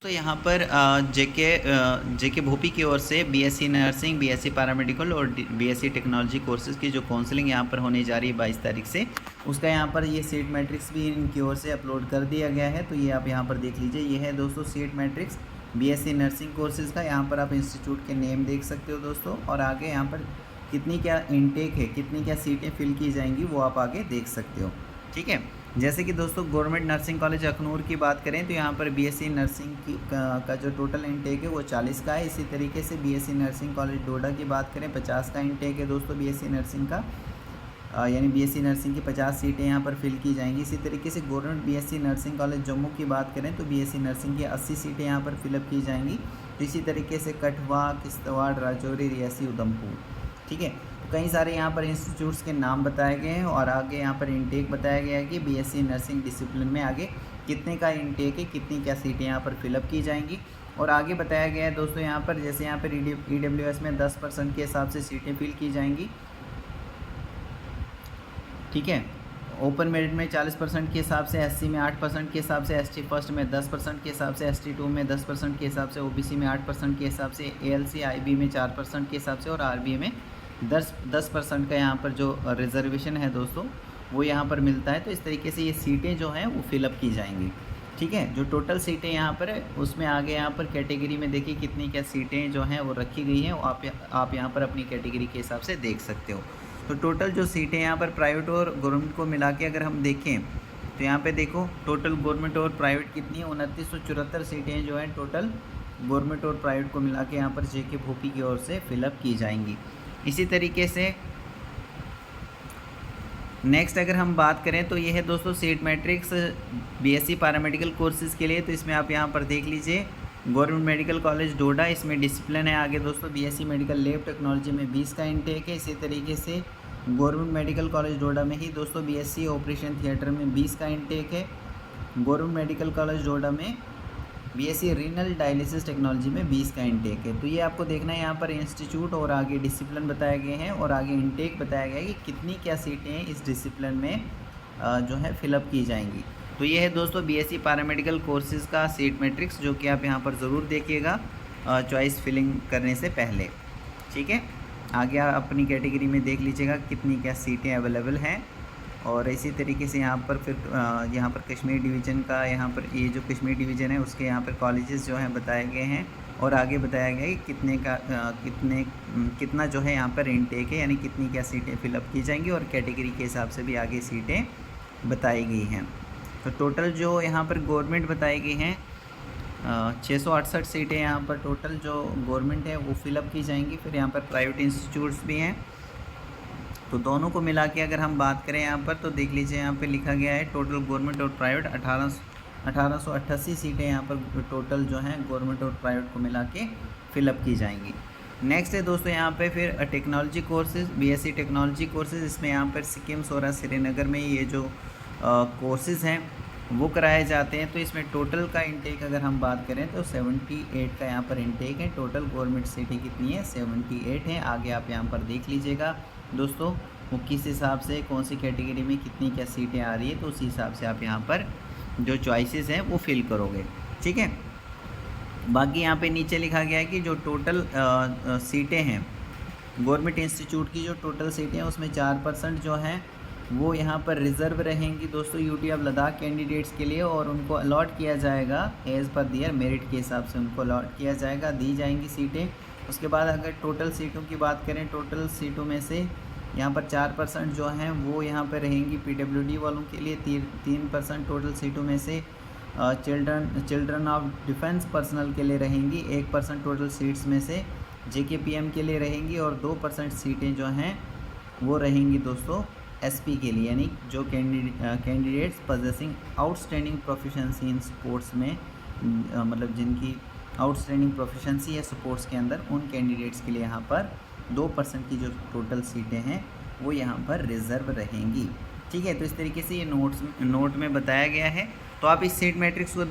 तो यहाँ पर जेके भोपी की ओर से बीएससी नर्सिंग, बीएससी पैरामेडिकल और बीएससी टेक्नोलॉजी कोर्सेज़ की जो काउंसलिंग यहाँ पर होने जा रही है 22 तारीख से, उसका यहाँ पर ये सीट मैट्रिक्स भी इनकी ओर से अपलोड कर दिया गया है। तो ये आप यहाँ पर देख लीजिए, ये है दोस्तों seat matrix BSc nursing courses का। यहाँ पर आप इंस्टीट्यूट के नेम देख सकते हो दोस्तों, और आगे यहाँ पर कितनी क्या इनटेक है, कितनी क्या सीटें फिल की जाएंगी वो आप आगे देख सकते हो। ठीक है, जैसे कि दोस्तों गवर्नमेंट नर्सिंग कॉलेज अखनूर की बात करें तो यहाँ पर बीएससी नर्सिंग का जो टोटल इनटेक है वो 40 का है। इसी तरीके से बीएससी नर्सिंग कॉलेज डोडा की बात करें 50 का इनटेक है दोस्तों बीएससी नर्सिंग का, यानी बीएससी नर्सिंग की 50 सीटें यहाँ पर फिल की जाएंगी। इसी तरीके से government BSc nursing college Jammu की बात करें तो बीएससी नर्सिंग की 80 सीटें यहाँ पर फिलअप की जाएंगी। तो इसी तरीके से कठवा, किश्तवाड़, राजौरी, रियासी, उधमपुर। ठीक है, तो कई सारे यहाँ पर इंस्टीट्यूट्स के नाम बताए गए हैं और आगे यहाँ पर इनटेक बताया गया है कि बीएससी नर्सिंग डिसिप्लिन में आगे कितने का इनटेक है, कितनी क्या सीटें यहाँ पर फिलअप की जाएंगी। और आगे बताया गया है दोस्तों यहाँ पर, जैसे यहाँ पर ईडब्ल्यूएस में 10% के हिसाब से सीटें फिल की जाएंगी। ठीक है, ओपन मेरिट में 40% के हिसाब से, एससी में 8% के हिसाब से, एसटी फर्स्ट में 10% के हिसाब से, एसटी 2 में 10% के हिसाब से, ओबीसी में 8% के हिसाब से, एएलसी आईबी में 4% के हिसाब से और आरबीए में 10% का यहाँ पर जो रिजर्वेशन है दोस्तों वो यहाँ पर मिलता है। तो इस तरीके से ये सीटें जो हैं वो फिलअप की जाएंगी। ठीक है, जो टोटल सीटें यहाँ पर है उसमें आगे यहाँ पर कैटेगरी में देखिए कितनी क्या सीटें जो हैं वो रखी गई हैं, आप यहाँ पर अपनी कैटेगरी के हिसाब से देख सकते हो। तो टोटल जो सीटें यहाँ पर प्राइवेट और गवर्नमेंट को मिला के अगर हम देखें तो यहाँ पे देखो टोटल गवर्नमेंट और प्राइवेट कितनी है, 2974 सीटें जो हैं टोटल गवर्नमेंट और प्राइवेट को मिला के यहाँ पर जेके भोपी की ओर से फिलअप की जाएंगी। इसी तरीके से नेक्स्ट अगर हम बात करें तो ये है दोस्तों seat matrix BSc paramedical courses के लिए। तो इसमें आप यहाँ पर देख लीजिए, गवर्नमेंट मेडिकल कॉलेज डोडा, इसमें डिसिप्लिन है आगे दोस्तों बीएससी मेडिकल लैब टेक्नोलॉजी में 20 का इनटेक है। इसी तरीके से गवर्नमेंट मेडिकल कॉलेज डोडा में ही दोस्तों बीएससी ऑपरेशन थिएटर में 20 का इनटेक है। गवर्नमेंट मेडिकल कॉलेज डोडा में बीएससी रीनल डायलिसिस टेक्नोलॉजी में 20 का इनटेक है। तो ये आपको देखना है, यहाँ पर इंस्टीट्यूट और आगे डिसिप्लिन बताए गए हैं और आगे इनटेक बताया गया है कि कितनी क्या सीटें इस डिसिप्लिन में जो है फिलअप की जाएंगी। तो ये है दोस्तों बीएससी पैरामेडिकल कोर्सेज़ का सीट मैट्रिक्स, जो कि आप यहाँ पर ज़रूर देखिएगा चॉइस फिलिंग करने से पहले। ठीक है, आगे आप अपनी कैटेगरी में देख लीजिएगा कितनी क्या सीटें अवेलेबल हैं। और इसी तरीके से यहाँ पर फिर यहाँ पर कश्मीर डिवीज़न का, यहाँ पर ये जो कश्मीर डिवीज़न है उसके यहाँ पर कॉलेजेस जो हैं बताए गए हैं और आगे बताया गया है कि कितना जो है यहाँ पर इनटेक है, यानी कितनी क्या सीटें फिलअप की जाएंगी और कैटेगरी के हिसाब से भी आगे सीटें बताई गई हैं। तो टोटल जो यहाँ पर गवर्नमेंट बताई गई हैं 668 सीटें यहाँ पर टोटल जो गवर्नमेंट है वो फिलअप की जाएंगी। फिर यहाँ पर प्राइवेट इंस्टीट्यूट्स भी हैं, तो दोनों को मिला के अगर हम बात करें यहाँ पर तो देख लीजिए यहाँ पे लिखा गया है टोटल गवर्नमेंट और प्राइवेट 1888 सीटें यहाँ पर टोटल जो हैं गवर्नमेंट और प्राइवेट को मिला के फिलअप की जाएंगी। नेक्स्ट है दोस्तों यहाँ पे फिर technology courses, BSc technology courses. इसमें यहाँ पर सिक्किम, सोरा, श्रीनगर में ये जो कोर्सेज़ हैं वो कराए जाते हैं। तो इसमें टोटल का इनटेक अगर हम बात करें तो 78 का यहाँ पर इनटेक है। टोटल गवर्नमेंट सीटें कितनी है, 78 हैं। आगे आप यहाँ पर देख लीजिएगा दोस्तों वो किस हिसाब से कौन सी कैटेगरी में कितनी क्या सीटें आ रही है, तो उसी हिसाब से आप यहाँ पर जो चॉइसेस हैं वो फिल करोगे। ठीक है, बाकी यहाँ पे नीचे लिखा गया है कि जो टोटल सीटें हैं गवर्नमेंट इंस्टीट्यूट की, जो टोटल सीटें हैं उसमें 4% जो हैं वो यहाँ पर रिज़र्व रहेंगी दोस्तों यूटी ऑफ लद्दाख कैंडिडेट्स के लिए, और उनको अलॉट किया जाएगा एज़ पर दियर मेरिट के हिसाब से उनको अलॉट किया जाएगा, दी जाएंगी सीटें। उसके बाद अगर टोटल सीटों की बात करें, टोटल सीटों में से यहाँ पर 4% जो हैं वो यहाँ पर रहेंगी पीडब्ल्यूडी वालों के लिए, 3% टोटल सीटों में से चिल्ड्रन ऑफ डिफेंस पर्सनल के लिए रहेंगी, 1% टोटल सीट्स में से जेकेपीएम के लिए रहेंगी और 2% सीटें जो हैं वो रहेंगी दोस्तों एसपी के लिए, यानी जो candidates possessing outstanding proficiency in sports में, मतलब जिनकी आउटस्टैंडिंग प्रोफिशेंसी है स्पोर्ट्स के अंदर, उन कैंडिडेट्स के लिए यहाँ पर 2% की जो टोटल सीटें हैं वो यहाँ पर रिज़र्व रहेंगी। ठीक है, तो इस तरीके से ये नोट में बताया गया है। तो आप इस सीट मैट्रिक्स को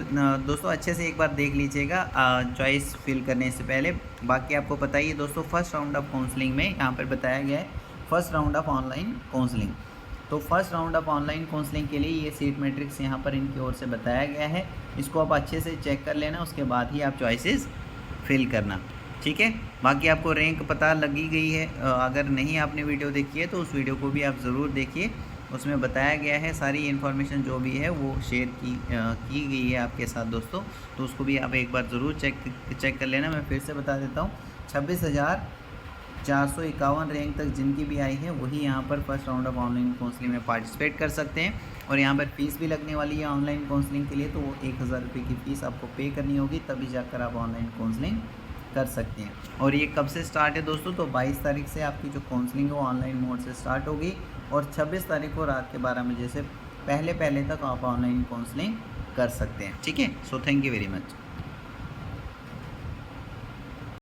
दोस्तों अच्छे से एक बार देख लीजिएगा चॉइस फिल करने से पहले। बाकी आपको पता ही है दोस्तों फर्स्ट राउंड ऑफ काउंसलिंग में यहाँ पर बताया गया है first round of online counselling. तो first round of online counselling के लिए ये सीट मैट्रिक्स यहाँ पर इनकी ओर से बताया गया है। इसको आप अच्छे से चेक कर लेना, उसके बाद ही आप चॉइसेस फिल करना, ठीक है। बाकी आपको रैंक पता लगी गई है। अगर नहीं आपने वीडियो देखी है तो उस वीडियो को भी आप ज़रूर देखिए, उसमें बताया गया है सारी इन्फॉर्मेशन जो भी है वो शेयर की गई है आपके साथ दोस्तों। तो उसको भी आप एक बार ज़रूर चेक कर लेना। मैं फिर से बता देता हूँ, 26,451 रैंक तक जिनकी भी आई है वही यहाँ पर first round of online counselling में पार्टिसिपेट कर सकते हैं। और यहाँ पर फ़ीस भी लगने वाली है ऑनलाइन काउंसलिंग के लिए, तो वो 1000 रुपये की फ़ीस आपको पे करनी होगी, तभी जाकर आप ऑनलाइन काउंसलिंग कर सकते हैं। और ये कब से स्टार्ट है दोस्तों, तो 22 तारीख से आपकी जो काउंसलिंग है वो ऑनलाइन मोड से स्टार्ट होगी और 26 तारीख को रात के 12 बजे से पहले तक आप ऑनलाइन काउंसलिंग कर सकते हैं, ठीक है। So thank you very much.